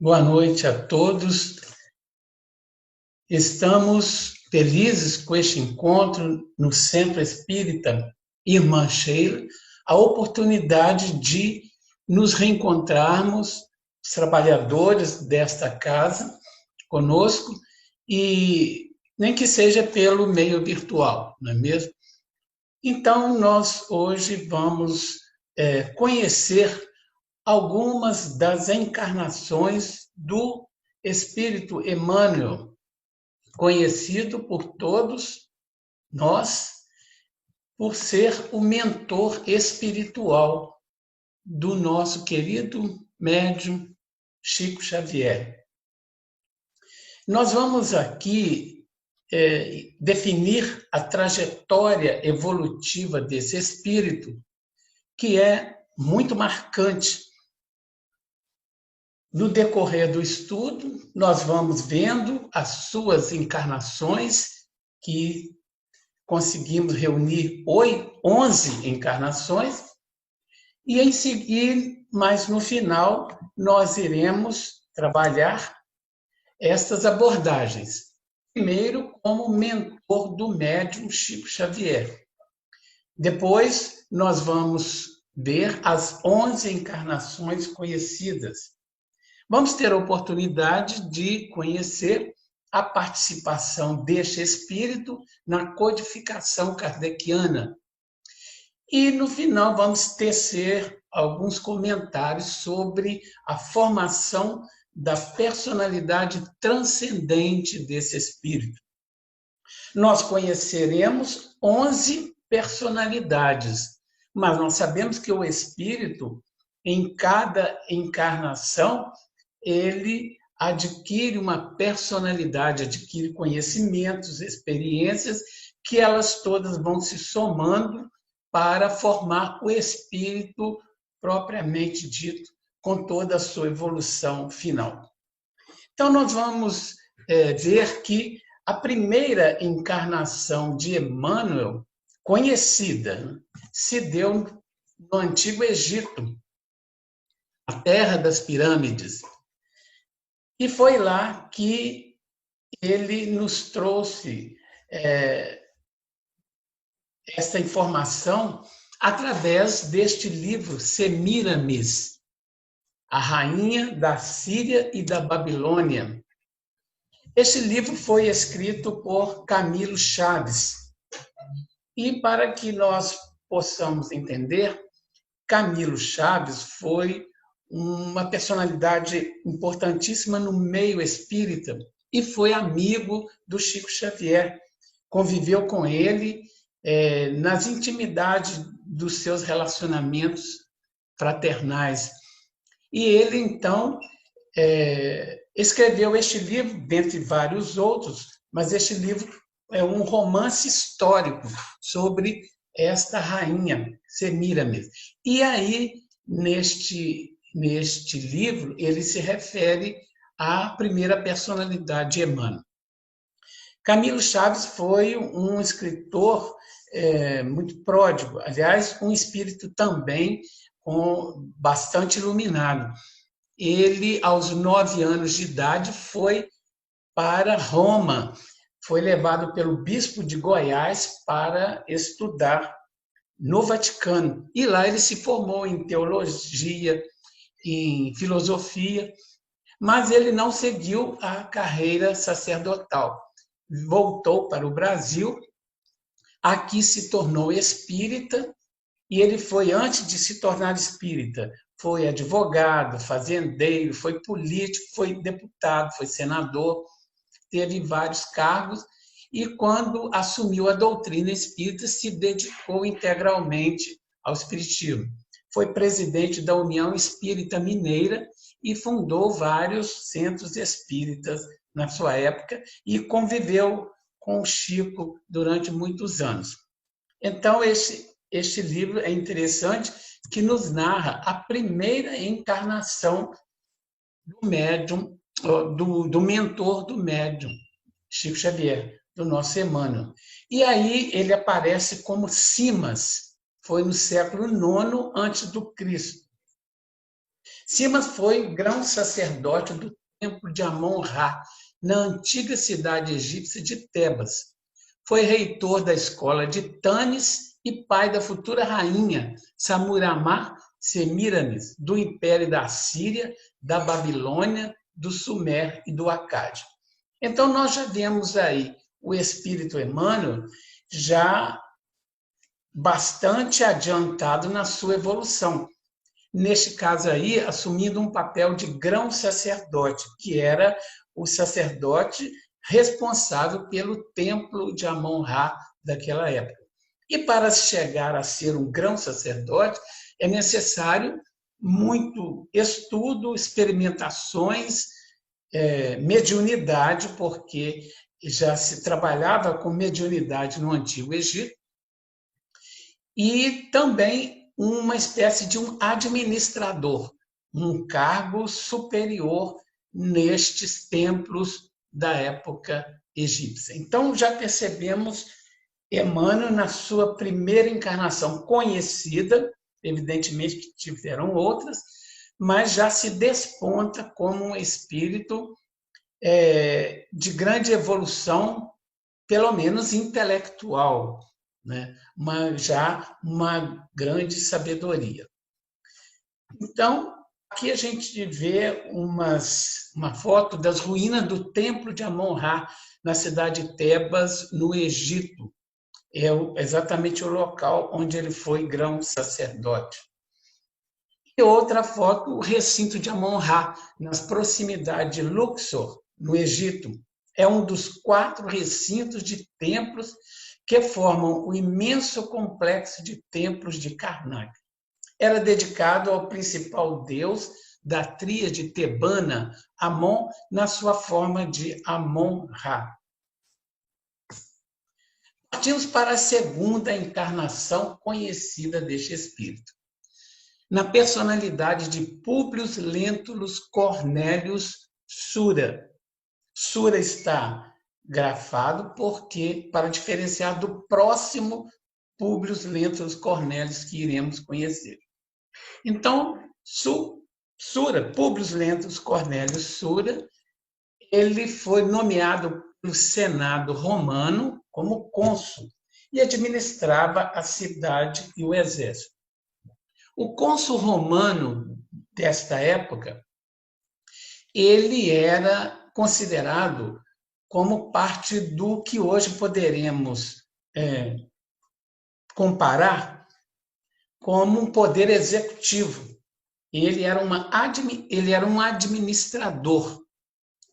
Boa noite a todos. Estamos felizes com este encontro no Centro Espírita Irmã Sheila, a oportunidade de nos reencontrarmos, os trabalhadores desta casa, conosco, e nem que seja pelo meio virtual, não é mesmo? Então, nós hoje vamos conhecer algumas das encarnações do Espírito Emmanuel, conhecido por todos nós por ser o mentor espiritual do nosso querido médium Chico Xavier. Nós vamos aqui definir a trajetória evolutiva desse espírito, que é muito marcante. No decorrer do estudo, nós vamos vendo as suas encarnações, que conseguimos reunir 11 encarnações, e em seguir, mas no final, nós iremos trabalhar estas abordagens. Primeiro, como mentor do médium Chico Xavier. Depois, nós vamos ver as 11 encarnações conhecidas. Vamos ter a oportunidade de conhecer a participação deste espírito na codificação kardeciana. E, no final, vamos tecer alguns comentários sobre a formação da personalidade transcendente desse espírito. Nós conheceremos 11 personalidades, mas nós sabemos que o espírito, em cada encarnação, ele adquire uma personalidade, adquire conhecimentos, experiências, que elas todas vão se somando para formar o espírito propriamente dito, com toda a sua evolução final. Então, nós vamos ver que a primeira encarnação de Emmanuel, conhecida, se deu no Antigo Egito, a terra das pirâmides. E foi lá que ele nos trouxe essa informação através deste livro, Semíramis, a rainha da Síria e da Babilônia. Este livro foi escrito por Camilo Chaves. E para que nós possamos entender, Camilo Chaves foi uma personalidade importantíssima no meio espírita e foi amigo do Chico Xavier. Conviveu com ele nas intimidades dos seus relacionamentos fraternais. E ele, então, escreveu este livro, dentre vários outros, mas este livro é um romance histórico sobre esta rainha, Semíramis. E aí, neste livro, ele se refere à primeira personalidade de Emmanuel. Camilo Chaves foi um escritor muito pródigo, aliás, um espírito também bastante iluminado. Ele, aos 9 anos de idade, foi para Roma, foi levado pelo bispo de Goiás para estudar no Vaticano. E lá ele se formou em teologia, em filosofia, mas ele não seguiu a carreira sacerdotal. Voltou para o Brasil, aqui se tornou espírita, e ele foi, antes de se tornar espírita, foi advogado, fazendeiro, foi político, foi deputado, foi senador, teve vários cargos, e quando assumiu a doutrina espírita, se dedicou integralmente ao espiritismo. Foi presidente da União Espírita Mineira e fundou vários centros espíritas na sua época e conviveu com o Chico durante muitos anos. Então, este livro é interessante, que nos narra a primeira encarnação do médium, do mentor do médium, Chico Xavier, do nosso Emmanuel. E aí ele aparece como Simas, foi no século IX a.C. Simas foi grão-sacerdote do templo de Amon-Ra, na antiga cidade egípcia de Tebas. Foi reitor da escola de Tanis e pai da futura rainha Samuramá-Semiramis, do Império da Síria, da Babilônia, do Sumer e do Acádio. Então, nós já vemos aí o Espírito Emmanuel já bastante adiantado na sua evolução. Neste caso aí, assumindo um papel de grão-sacerdote, que era o sacerdote responsável pelo templo de Amon-Ra daquela época. E para chegar a ser um grão-sacerdote, é necessário muito estudo, experimentações, mediunidade, porque já se trabalhava com mediunidade no Antigo Egito, e também uma espécie de um administrador, um cargo superior nestes templos da época egípcia. Então, já percebemos Emmanuel na sua primeira encarnação conhecida, evidentemente que tiveram outras, mas já se desponta como um espírito de grande evolução, pelo menos intelectual, né? Já uma grande sabedoria. Então, aqui a gente vê uma foto das ruínas do templo de Amon-Ra, na cidade de Tebas, no Egito. É exatamente o local onde ele foi grão-sacerdote. E outra foto, o recinto de Amon-Ra, nas proximidades de Luxor, no Egito. É um dos 4 recintos de templos que formam o imenso complexo de templos de Karnak. Era dedicado ao principal deus da tríade tebana, Amon, na sua forma de Amon-Ra. Partimos para a segunda encarnação conhecida deste espírito, na personalidade de Públio Lentulus Cornélius Sura. Sura está grafado porque para diferenciar do próximo Públio Lentulus Cornélius que iremos conhecer. Então, Sura, Públio Lentulus Cornélius Sura, ele foi nomeado pelo Senado romano como cônsul e administrava a cidade e o exército. O cônsul romano desta época, ele era considerado como parte do que hoje poderemos comparar como um poder executivo. Ele era um administrador.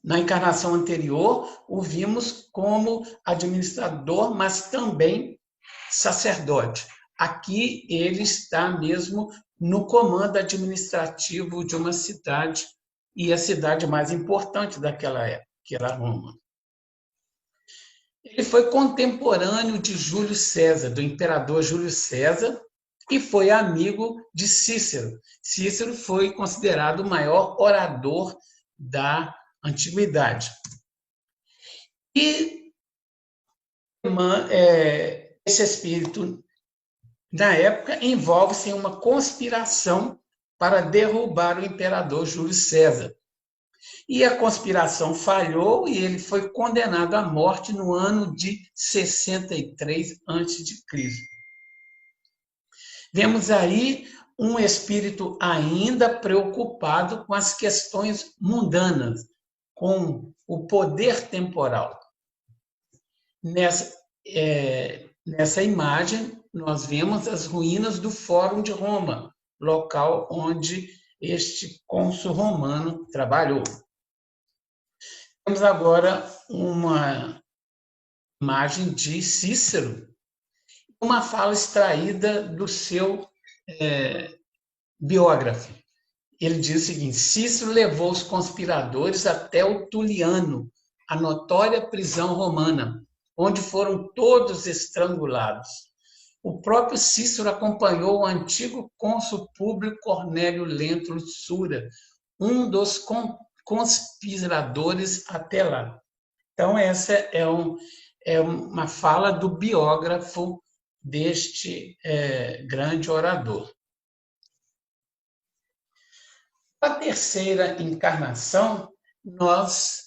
Na encarnação anterior, o vimos como administrador, mas também sacerdote. Aqui ele está mesmo no comando administrativo de uma cidade, e a cidade mais importante daquela época, que era Roma. Ele foi contemporâneo de Júlio César, do imperador Júlio César, e foi amigo de Cícero. Cícero foi considerado o maior orador da antiguidade. E esse espírito, na época, envolve-se em uma conspiração para derrubar o imperador Júlio César. E a conspiração falhou e ele foi condenado à morte no ano de 63 a.C. Vemos aí um espírito ainda preocupado com as questões mundanas, com o poder temporal. Nessa imagem, nós vemos as ruínas do Fórum de Roma, local onde este cônsul romano trabalhou. Temos agora uma imagem de Cícero, uma fala extraída do seu biógrafo. Ele diz o seguinte: Cícero levou os conspiradores até o Tuliano, a notória prisão romana, onde foram todos estrangulados. O próprio Cícero acompanhou o antigo cônsul Públio Cornélio Lentulus Sura, um dos conspiradores até lá. Então, essa é uma fala do biógrafo deste grande orador. A terceira encarnação, nós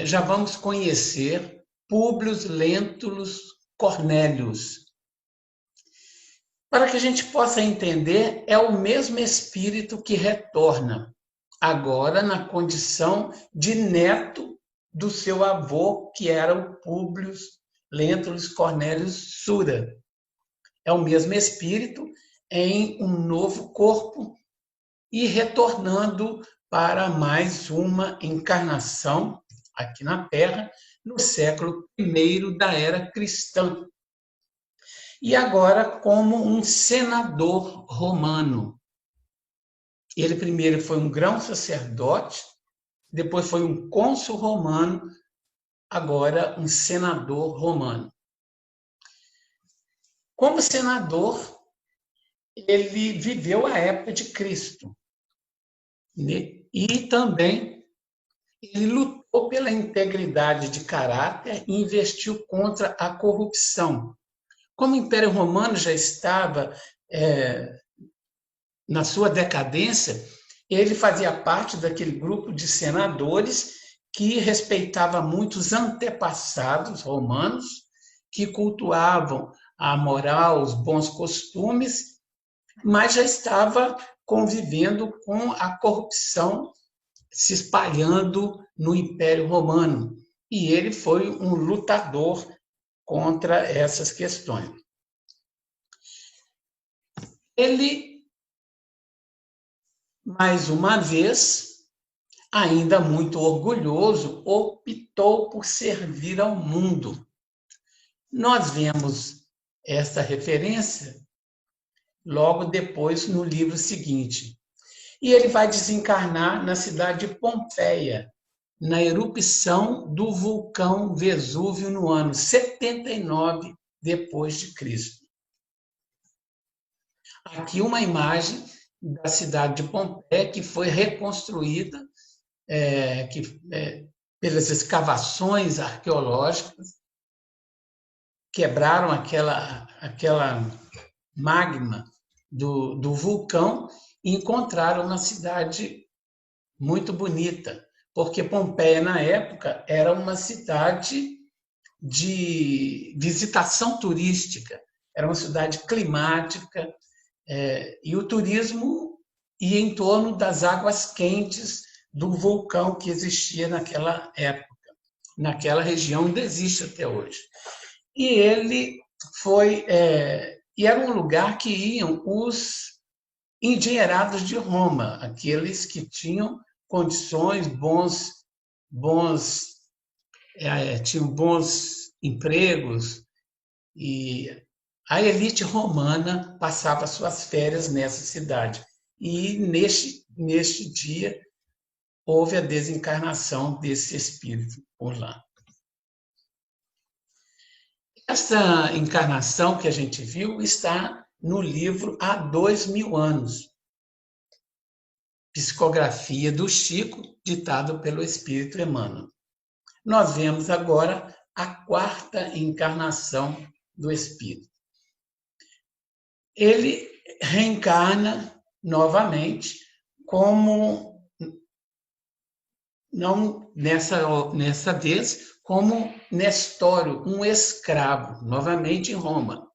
já vamos conhecer Públio Lentulus Cornélius. Para que a gente possa entender, é o mesmo espírito que retorna, agora na condição de neto do seu avô, que era o Públio Lentulus Cornélius Sura. É o mesmo espírito em um novo corpo e retornando para mais uma encarnação aqui na Terra, no século I da era cristã. E agora como um senador romano. Ele primeiro foi um grão-sacerdote, depois foi um cônsul romano, agora um senador romano. Como senador, ele viveu a época de Cristo. E também ele lutou pela integridade de caráter e investiu contra a corrupção. Como o Império Romano já estava na sua decadência, ele fazia parte daquele grupo de senadores que respeitava muito os antepassados romanos, que cultuavam a moral, os bons costumes, mas já estava convivendo com a corrupção se espalhando no Império Romano. E ele foi um lutador contra essas questões. Ele, mais uma vez, ainda muito orgulhoso, optou por servir ao mundo. Nós vemos essa referência logo depois no livro seguinte. E ele vai desencarnar na cidade de Pompeia, na erupção do vulcão Vesúvio no ano 79 depois de Cristo. Aqui uma imagem da cidade de Pompeia que foi reconstruída pelas escavações arqueológicas, quebraram aquela magma do vulcão e encontraram uma cidade muito bonita, porque Pompeia, na época, era uma cidade de visitação turística, era uma cidade climática, e o turismo ia em torno das águas quentes do vulcão que existia naquela época, naquela região, ainda existe até hoje. E ele foi... e era um lugar que iam os endinheirados de Roma, aqueles que tinham condições, tinham bons empregos, e a elite romana passava suas férias nessa cidade. E neste dia houve a desencarnação desse espírito por lá. Essa encarnação que a gente viu está no livro Há 2000 anos, Psicografia do Chico, ditado pelo Espírito Emmanuel. Nós vemos agora a quarta encarnação do Espírito. Ele reencarna novamente como, não nessa vez, como Nestório, um escravo, novamente em Roma.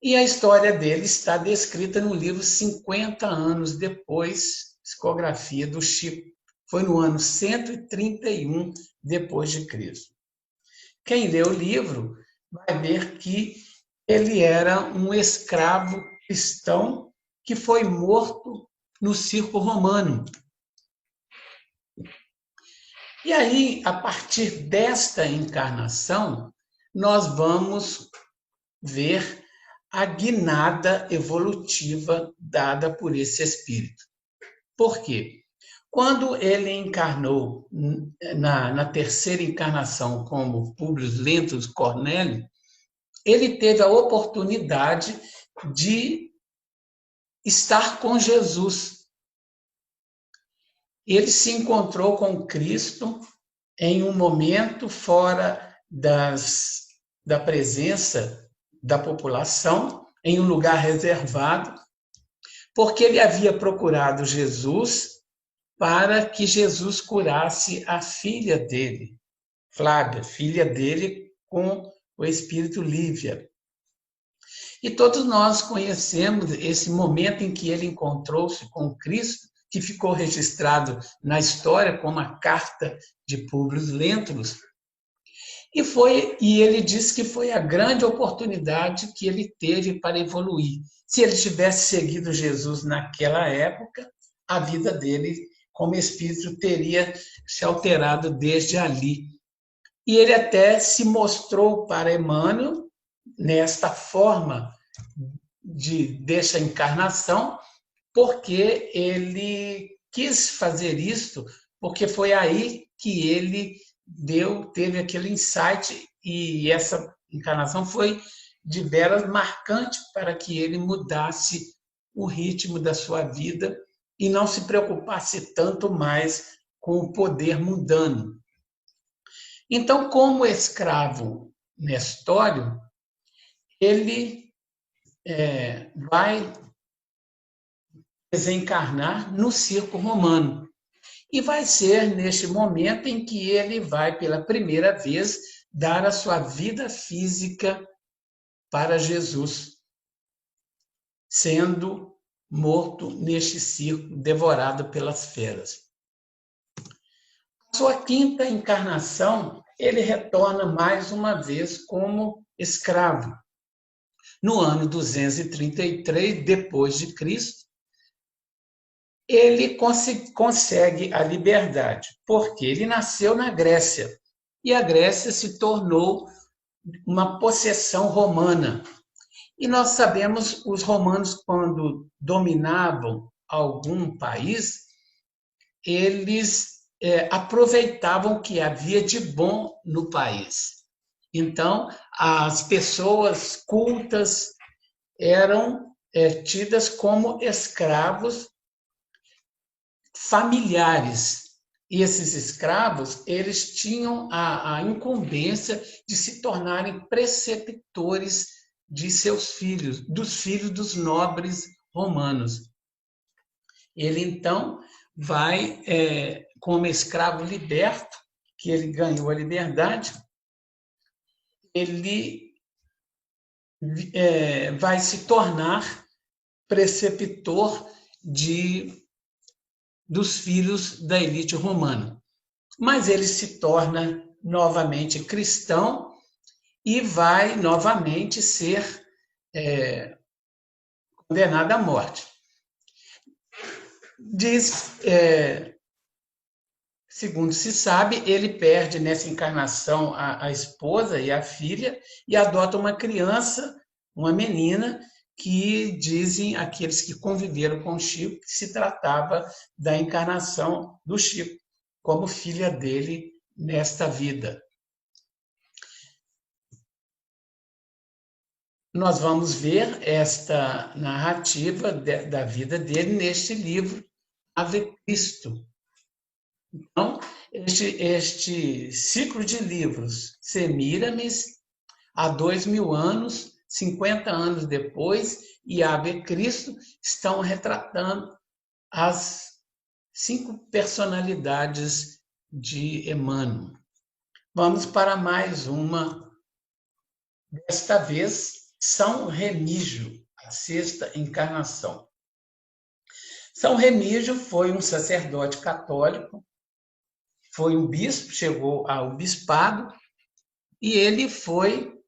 E a história dele está descrita no livro 50 anos depois, Psicografia do Chico. Foi no ano 131 depois de Cristo. Quem lê o livro vai ver que ele era um escravo cristão que foi morto no circo romano. E aí, a partir desta encarnação, nós vamos ver a guinada evolutiva dada por esse espírito. Por quê? Quando ele encarnou na terceira encarnação como Públio Lentulus Cornélius, ele teve a oportunidade de estar com Jesus. Ele se encontrou com Cristo em um momento fora da presença da população, em um lugar reservado, porque ele havia procurado Jesus para que Jesus curasse a filha dele, Flávia, filha dele com o espírito Lívia. E todos nós conhecemos esse momento em que ele encontrou-se com Cristo, que ficou registrado na história como a carta de Públio Lentulus. E ele disse que foi a grande oportunidade que ele teve para evoluir. Se ele tivesse seguido Jesus naquela época, a vida dele como espírito teria se alterado desde ali. E ele até se mostrou para Emmanuel nesta forma dessa encarnação, porque ele quis fazer isso, porque foi aí que ele teve aquele insight, e essa encarnação foi de veras marcante para que ele mudasse o ritmo da sua vida e não se preocupasse tanto mais com o poder mundano. Então, como escravo Nestório, ele vai desencarnar no circo romano. E vai ser neste momento em que ele vai, pela primeira vez, dar a sua vida física para Jesus, sendo morto neste circo, devorado pelas feras. Sua quinta encarnação, ele retorna mais uma vez como escravo. No ano 233 depois de Cristo, ele consegue a liberdade, porque ele nasceu na Grécia, e a Grécia se tornou uma possessão romana. E nós sabemos, os romanos, quando dominavam algum país, eles aproveitavam o que havia de bom no país. Então, as pessoas cultas eram tidas como escravos familiares. E esses escravos, eles tinham a incumbência de se tornarem preceptores de seus filhos, dos filhos dos nobres romanos. Ele, então, vai, como escravo liberto, que ele ganhou a liberdade, ele vai se tornar preceptor dos filhos da elite romana. Mas ele se torna novamente cristão e vai novamente ser condenado à morte. Segundo se sabe, ele perde nessa encarnação a esposa e a filha e adota uma criança, uma menina, que dizem aqueles que conviveram com Chico que se tratava da encarnação do Chico, como filha dele nesta vida. Nós vamos ver esta narrativa da vida dele neste livro, Ave Cristo. Então, este ciclo de livros, Semíramis, há 2000 anos, 50 anos depois, e Ave Cristo, estão retratando as 5 personalidades de Emmanuel. Vamos para mais uma. Desta vez, São Remígio, a sexta encarnação. São Remígio foi um sacerdote católico, foi um bispo, chegou ao bispado, e ele foi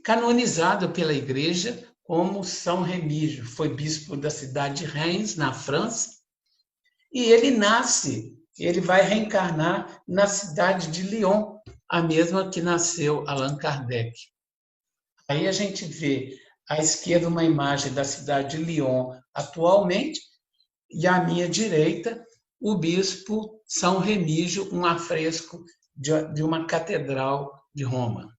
canonizado pela Igreja como São Remígio. Foi bispo da cidade de Reims, na França, e ele vai reencarnar na cidade de Lyon, a mesma que nasceu Allan Kardec. Aí a gente vê à esquerda uma imagem da cidade de Lyon atualmente, e à minha direita o bispo São Remígio, um afresco de uma catedral de Roma.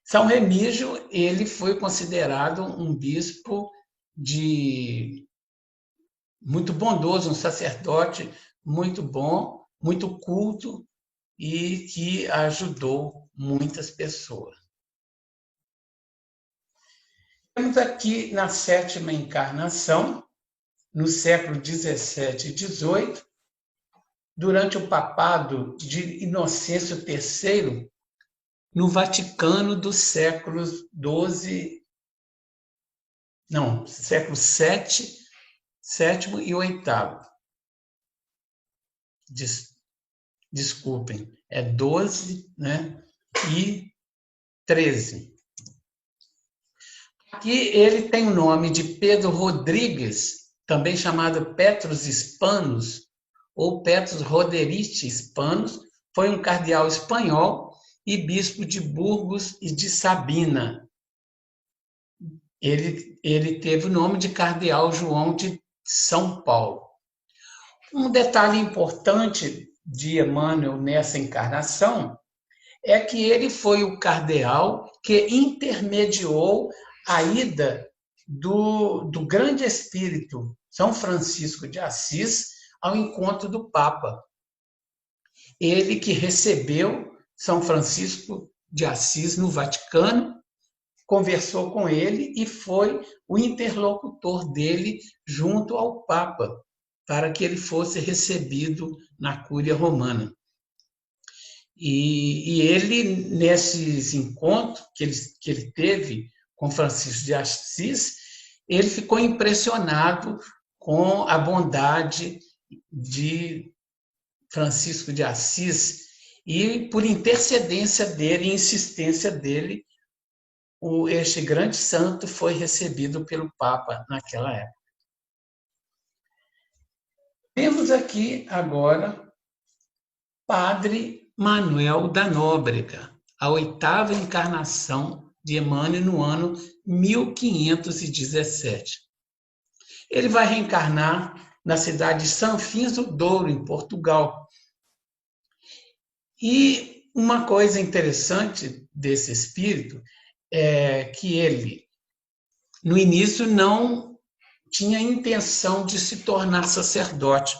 São Remígio, ele foi considerado um bispo muito bondoso, um sacerdote muito bom, muito culto e que ajudou muitas pessoas. Temos aqui na sétima encarnação, no século 17 e 18, durante o papado de Inocêncio III, no Vaticano dos séculos XII, não, século VII, sétimo e oitavo. Desculpem, é 12, né, e 13. Aqui ele tem o nome de Pedro Rodrigues, também chamado Petrus Hispanos, ou Petrus Roderich Hispanos, foi um cardeal espanhol e bispo de Burgos e de Sabina. Ele teve o nome de cardeal João de São Paulo. Um detalhe importante de Emmanuel nessa encarnação é que ele foi o cardeal que intermediou a ida do grande espírito São Francisco de Assis ao encontro do Papa. Ele que recebeu São Francisco de Assis no Vaticano, conversou com ele e foi o interlocutor dele junto ao Papa, para que ele fosse recebido na Cúria Romana. E ele, nesses encontros que ele teve com Francisco de Assis, ele ficou impressionado com a bondade de Francisco de Assis e, por intercedência dele e insistência dele, este grande santo foi recebido pelo Papa naquela época. Temos aqui agora Padre Manuel da Nóbrega, a oitava encarnação de Emmanuel no ano 1517. Ele vai reencarnar na cidade de Sanfins do Douro, em Portugal. E uma coisa interessante desse espírito é que ele, no início, não tinha intenção de se tornar sacerdote.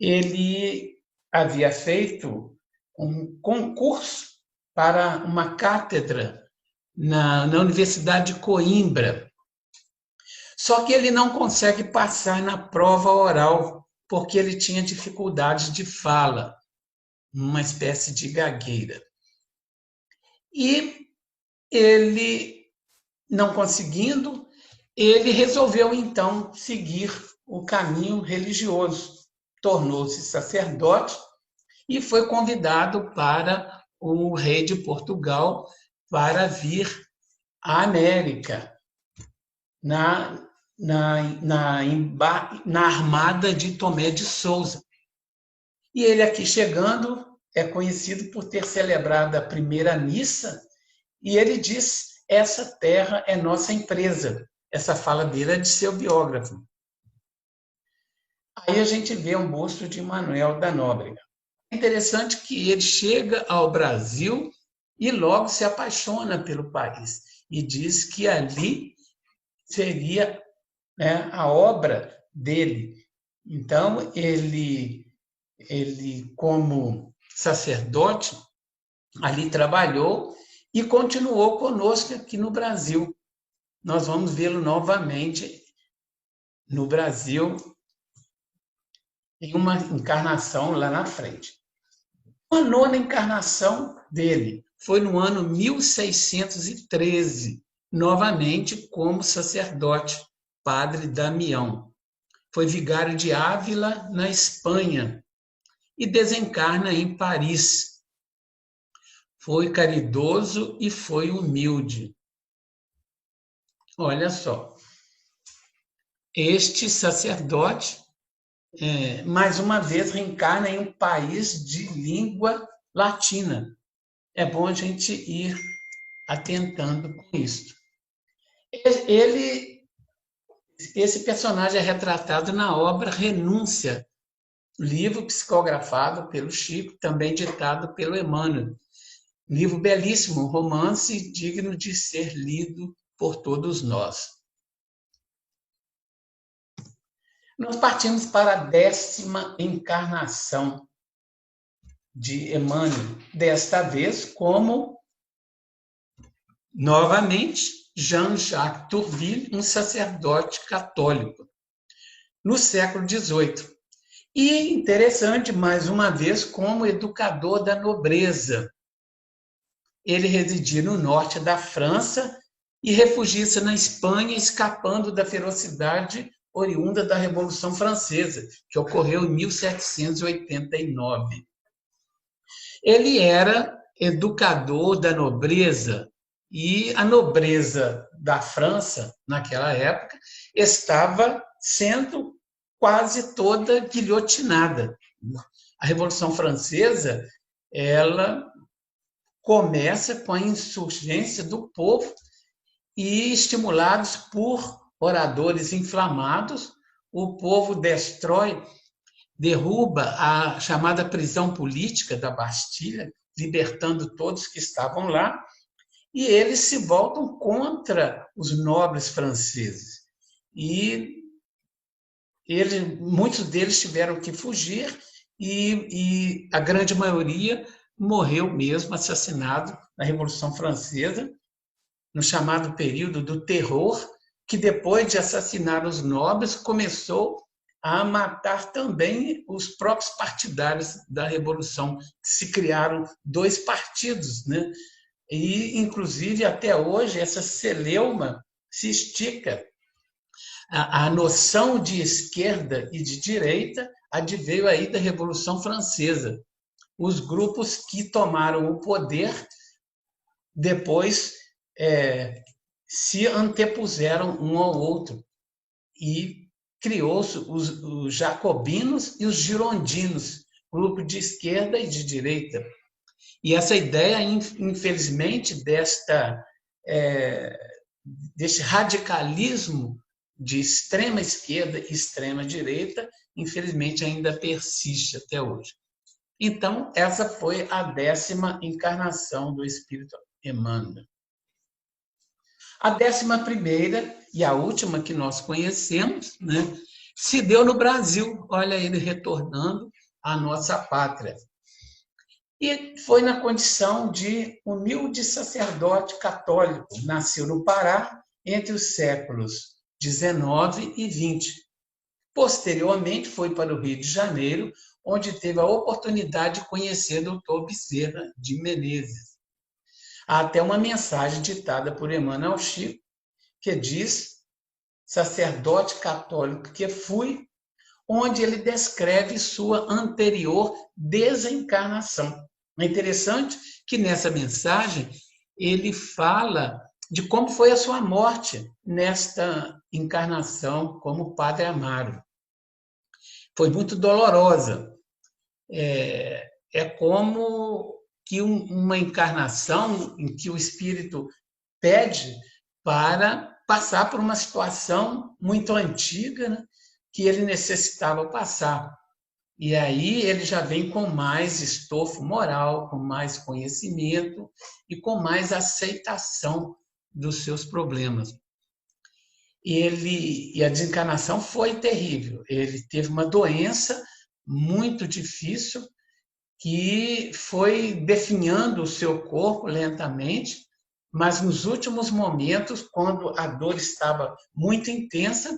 Ele havia feito um concurso para uma cátedra na Universidade de Coimbra. Só que ele não consegue passar na prova oral, porque ele tinha dificuldade de fala, uma espécie de gagueira. E ele, não conseguindo, ele resolveu, então, seguir o caminho religioso. Tornou-se sacerdote e foi convidado para o rei de Portugal para vir à América, na armada de Tomé de Souza. E ele aqui chegando é conhecido por ter celebrado a primeira missa, e ele diz: essa terra é nossa empresa. Essa fala dele é de seu biógrafo. Aí a gente vê um busto de Manuel da Nóbrega. É interessante que ele chega ao Brasil e logo se apaixona pelo país e diz que ali seria, né, a obra dele. Então, ele, como sacerdote, ali trabalhou e continuou conosco aqui no Brasil. Nós vamos vê-lo novamente no Brasil em uma encarnação lá na frente. A nona encarnação dele foi no ano 1613, novamente como sacerdote, Padre Damião. Foi vigário de Ávila, na Espanha, e desencarna em Paris. Foi caridoso e foi humilde. Olha só, este sacerdote, mais uma vez, reencarna em um país de língua latina. É bom a gente ir atentando com isso. Esse personagem é retratado na obra Renúncia, livro psicografado pelo Chico, também ditado pelo Emmanuel. Livro belíssimo, romance digno de ser lido por todos nós. Nós partimos para a 10ª encarnação de Emmanuel, desta vez como, novamente, Jean-Jacques Tourville, um sacerdote católico, no século XVIII. E interessante, mais uma vez, como educador da nobreza. Ele residia no norte da França e refugia-se na Espanha, escapando da ferocidade oriunda da Revolução Francesa, que ocorreu em 1789. Ele era educador da nobreza, e a nobreza da França, naquela época, estava sendo quase toda guilhotinada. A Revolução Francesa, ela começa com a insurgência do povo e, estimulados por oradores inflamados, o povo derruba a chamada prisão política da Bastilha, libertando todos que estavam lá, e eles se voltam contra os nobres franceses. E muitos deles tiveram que fugir e a grande maioria morreu mesmo, assassinado na Revolução Francesa, no chamado período do terror, que depois de assassinar os nobres, começou a matar também os próprios partidários da Revolução. Se criaram dois partidos, né? E, inclusive, até hoje, essa celeuma se estica. A noção de esquerda e de direita adveio aí da Revolução Francesa. Os grupos que tomaram o poder depois se antepuseram um ao outro e criou-se os jacobinos e os girondinos, grupo de esquerda e de direita. E essa ideia, infelizmente, deste radicalismo de extrema esquerda e extrema direita, infelizmente ainda persiste até hoje. Então, essa foi a 10ª encarnação do Espírito Emmanuel. A 11ª e a última que nós conhecemos, né, se deu no Brasil. Olha ele retornando à nossa pátria. E foi na condição de humilde sacerdote católico. Nasceu no Pará entre os séculos 19 e 20. Posteriormente, foi para o Rio de Janeiro, onde teve a oportunidade de conhecer o Dr. Bezerra de Menezes. Há até uma mensagem ditada por Emmanuel Chico, que diz, sacerdote católico que fui, onde ele descreve sua anterior desencarnação. É interessante que nessa mensagem ele fala de como foi a sua morte nesta encarnação como Padre Amaro. Foi muito dolorosa. É como que uma encarnação em que o espírito pede para passar por uma situação muito antiga, né, que ele necessitava passar. E aí ele já vem com mais estofo moral, com mais conhecimento e com mais aceitação dos seus problemas. E a desencarnação foi terrível. Ele teve uma doença muito difícil que foi definhando o seu corpo lentamente, mas nos últimos momentos, quando a dor estava muito intensa,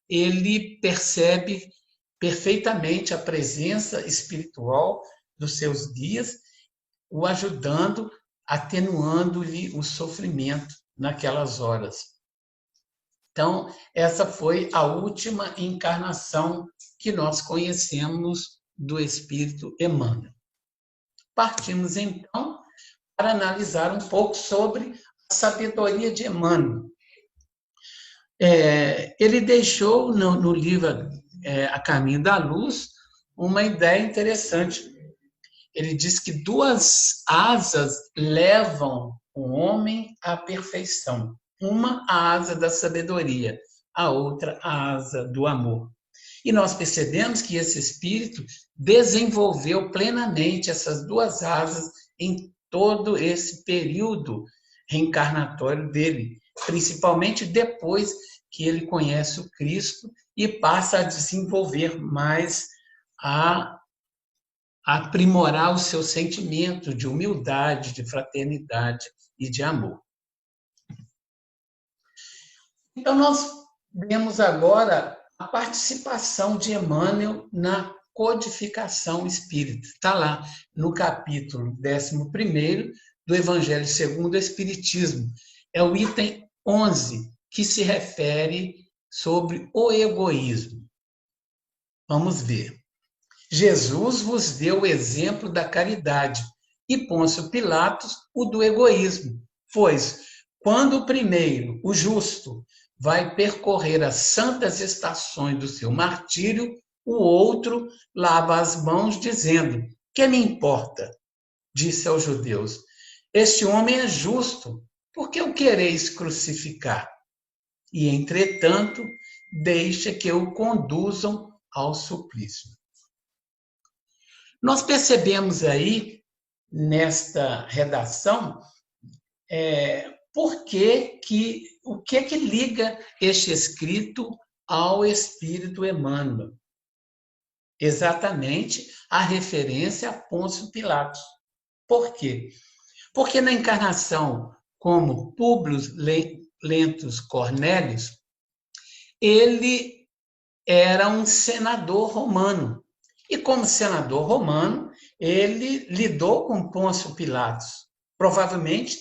ele percebe perfeitamente a presença espiritual dos seus guias, o ajudando, atenuando-lhe o sofrimento naquelas horas. Então, essa foi a última encarnação que nós conhecemos do Espírito Emmanuel. Partimos, então, para analisar um pouco sobre a sabedoria de Emmanuel. Ele deixou no livro A Caminho da Luz uma ideia interessante. Ele diz que 2 asas levam o homem à perfeição. Uma, a asa da sabedoria, a outra, a asa do amor. E nós percebemos que esse espírito desenvolveu plenamente essas 2 asas em todo esse período reencarnatório dele, principalmente depois que ele conhece o Cristo e passa a desenvolver mais, a aprimorar o seu sentimento de humildade, de fraternidade e de amor. Então, nós vemos agora a participação de Emmanuel na codificação espírita. Está lá no capítulo 11º do Evangelho segundo o Espiritismo. É o item 11, que se refere sobre o egoísmo. Vamos ver. Jesus vos deu o exemplo da caridade e Pôncio Pilatos o do egoísmo, pois quando o primeiro, o justo, vai percorrer as santas estações do seu martírio, o outro lava as mãos dizendo: "Que me importa?", disse aos judeus. "Este homem é justo, por que o quereis crucificar? E, entretanto, deixa que o conduzam ao suplício." Nós percebemos aí, nesta redação, o que liga este escrito ao Espírito Emmanuel. Exatamente a referência a Pôncio Pilatos. Por quê? Porque na encarnação como Públio Lentulus Cornélios, ele era um senador romano. E como senador romano, ele lidou com Pôncio Pilatos. Provavelmente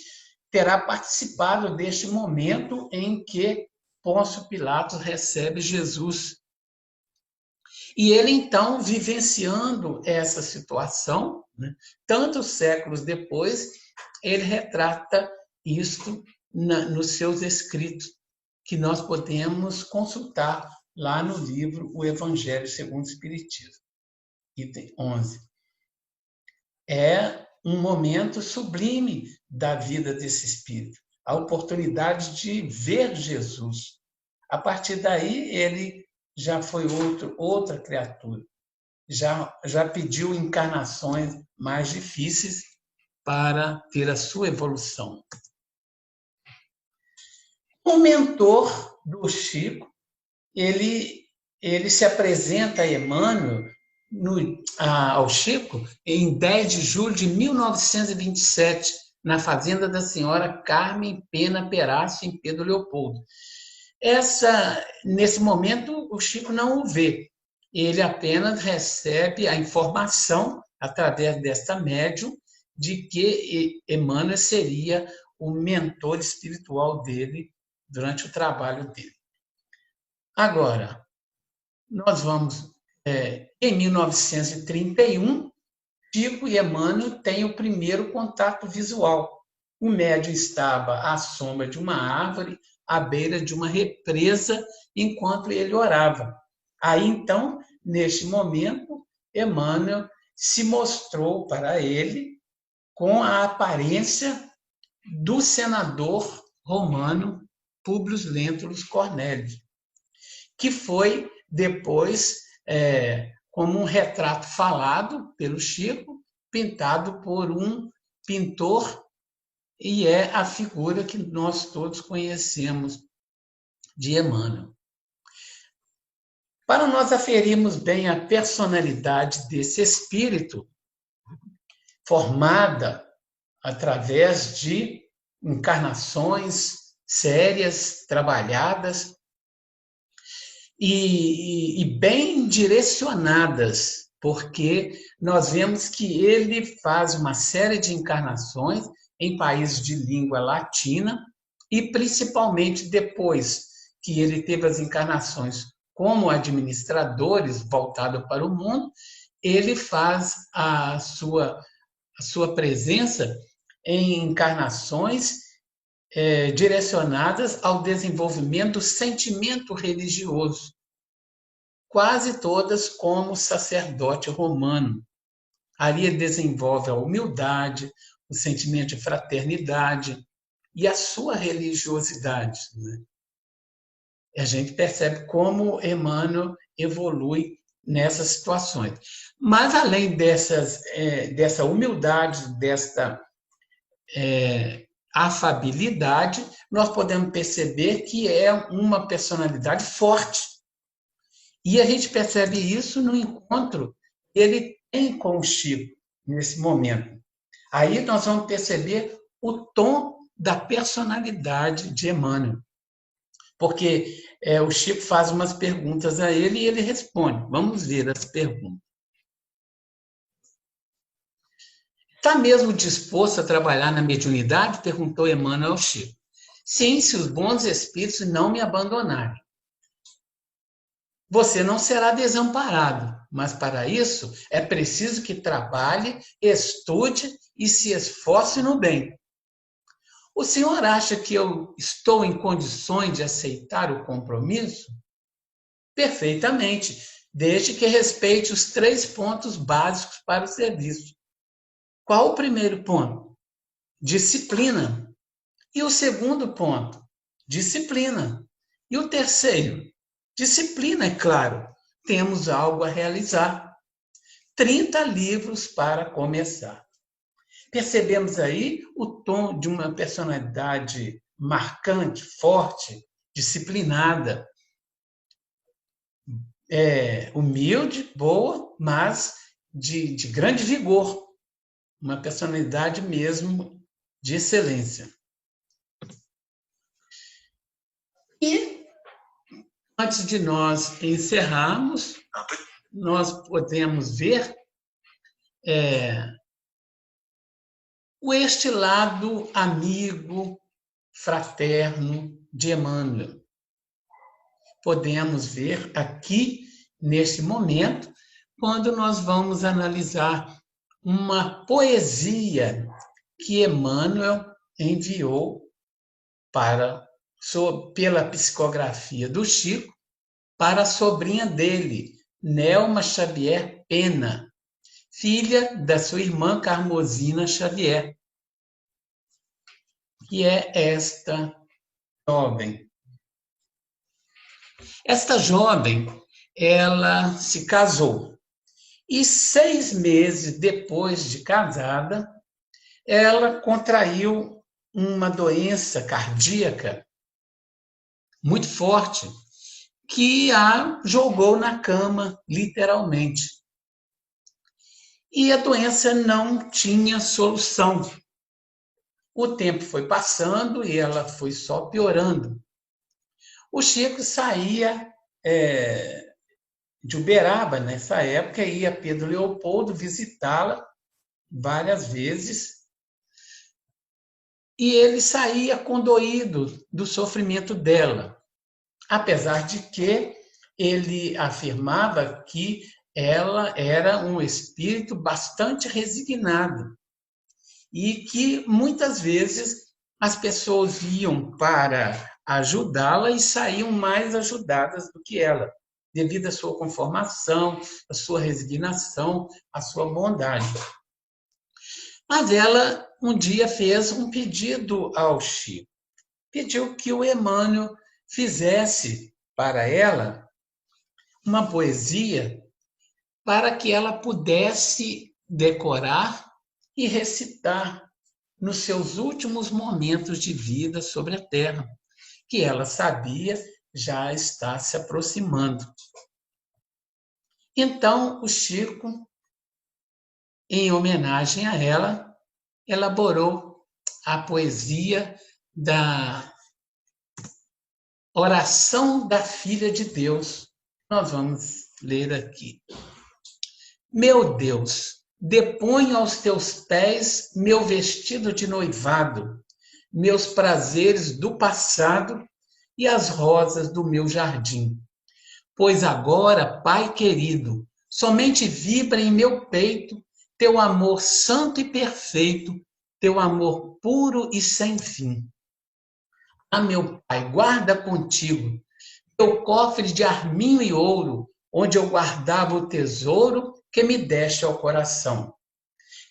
terá participado deste momento em que Pôncio Pilatos recebe Jesus. E ele, então, vivenciando essa situação, né, tantos séculos depois, ele retrata isto nos seus escritos, que nós podemos consultar lá no livro O Evangelho segundo o Espiritismo, item 11. É um momento sublime da vida desse espírito, a oportunidade de ver Jesus. A partir daí, ele já foi outra criatura, já pediu encarnações mais difíceis para ter a sua evolução. O mentor do Chico, ele se apresenta a Emmanuel, ao Chico, em 10 de julho de 1927, na fazenda da senhora Carmen Pena Perácio, em Pedro Leopoldo. Nesse momento, o Chico não o vê. Ele apenas recebe a informação, através desta médium, de que Emmanuel seria o mentor espiritual dele durante o trabalho dele. Agora, nós vamos... em 1931, Chico e Emmanuel têm o primeiro contato visual. O médium estava à sombra de uma árvore, à beira de uma represa, enquanto ele orava. Aí, então, neste momento, Emmanuel se mostrou para ele com a aparência do senador romano Públio Lentulus Cornélios, que foi depois, como um retrato falado pelo Chico, pintado por um pintor, e é a figura que nós todos conhecemos de Emmanuel. Para nós aferirmos bem a personalidade desse espírito, formada através de encarnações sérias, trabalhadas e bem direcionadas, porque nós vemos que ele faz uma série de encarnações em países de língua latina e principalmente depois que ele teve as encarnações como administradores voltado para o mundo, ele faz a sua presença em encarnações direcionadas ao desenvolvimento do sentimento religioso, quase todas como sacerdote romano. Ali ele desenvolve a humildade, o sentimento de fraternidade e a sua religiosidade, né? A gente percebe como Emmanuel evolui nessas situações. Mas, além dessa humildade, desta afabilidade, nós podemos perceber que é uma personalidade forte. E a gente percebe isso no encontro que ele tem com o Chico, nesse momento. Aí nós vamos perceber o tom da personalidade de Emmanuel. porque o Chico faz umas perguntas a ele e ele responde. Vamos ver as perguntas. Está mesmo disposto a trabalhar na mediunidade? Perguntou Emmanuel ao Chico. Sim, se os bons espíritos não me abandonarem. Você não será desamparado, mas para isso é preciso que trabalhe, estude e se esforce no bem. O senhor acha que eu estou em condições de aceitar o compromisso? Perfeitamente, desde que respeite os 3 pontos básicos para o serviço. Qual o primeiro ponto? Disciplina. E o segundo ponto? Disciplina. E o terceiro? Disciplina, é claro. Temos algo a realizar. 30 livros para começar. Percebemos aí o tom de uma personalidade marcante, forte, disciplinada, humilde, boa, mas de grande vigor. Uma personalidade mesmo de excelência. E, antes de nós encerrarmos, nós podemos ver este lado amigo, fraterno de Emmanuel. Podemos ver aqui, neste momento, quando nós vamos analisar uma poesia que Emmanuel enviou pela psicografia do Chico para a sobrinha dele, Nelma Xavier Pena, filha da sua irmã Carmosina Xavier, que é esta jovem. Esta jovem, ela se casou e 6 meses depois de casada, ela contraiu uma doença cardíaca muito forte, que a jogou na cama, literalmente. E a doença não tinha solução. O tempo foi passando e ela foi só piorando. O Chico saía de Uberaba, nessa época, ia a Pedro Leopoldo visitá-la várias vezes, e ele saía condoído do sofrimento dela, apesar de que ele afirmava que ela era um espírito bastante resignado e que muitas vezes as pessoas iam para ajudá-la e saíam mais ajudadas do que ela, devido à sua conformação, à sua resignação, à sua bondade. Mas ela um dia fez um pedido ao Chico. Pediu que o Emmanuel fizesse para ela uma poesia para que ela pudesse decorar e recitar nos seus últimos momentos de vida sobre a Terra, que ela sabia já está se aproximando. Então, o Chico, em homenagem a ela, elaborou a poesia da Oração da Filha de Deus. Nós vamos ler aqui. Meu Deus, deponho aos teus pés meu vestido de noivado, meus prazeres do passado e as rosas do meu jardim. Pois agora, Pai querido, somente vibra em meu peito teu amor santo e perfeito, teu amor puro e sem fim. Ah, meu Pai, guarda contigo teu cofre de arminho e ouro, onde eu guardava o tesouro que me deste ao coração.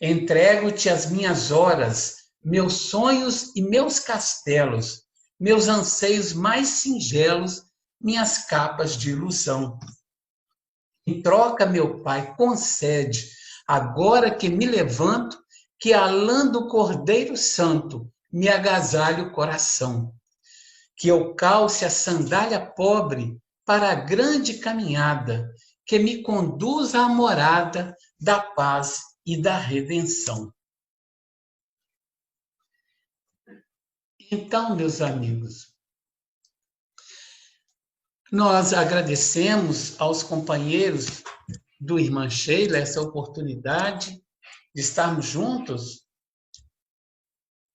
Entrego-te as minhas horas, meus sonhos e meus castelos, meus anseios mais singelos, minhas capas de ilusão. Em troca, meu Pai, concede, agora que me levanto, que a lã do Cordeiro Santo me agasalhe o coração. Que eu calce a sandália pobre para a grande caminhada, que me conduza à morada da paz e da redenção. Então, meus amigos, Nós agradecemos aos companheiros do Irmã Sheila essa oportunidade de estarmos juntos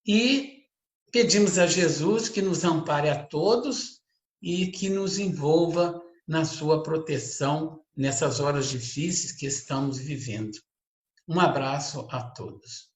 e pedimos a Jesus que nos ampare a todos e que nos envolva na sua proteção nessas horas difíceis que estamos vivendo. Um abraço a todos.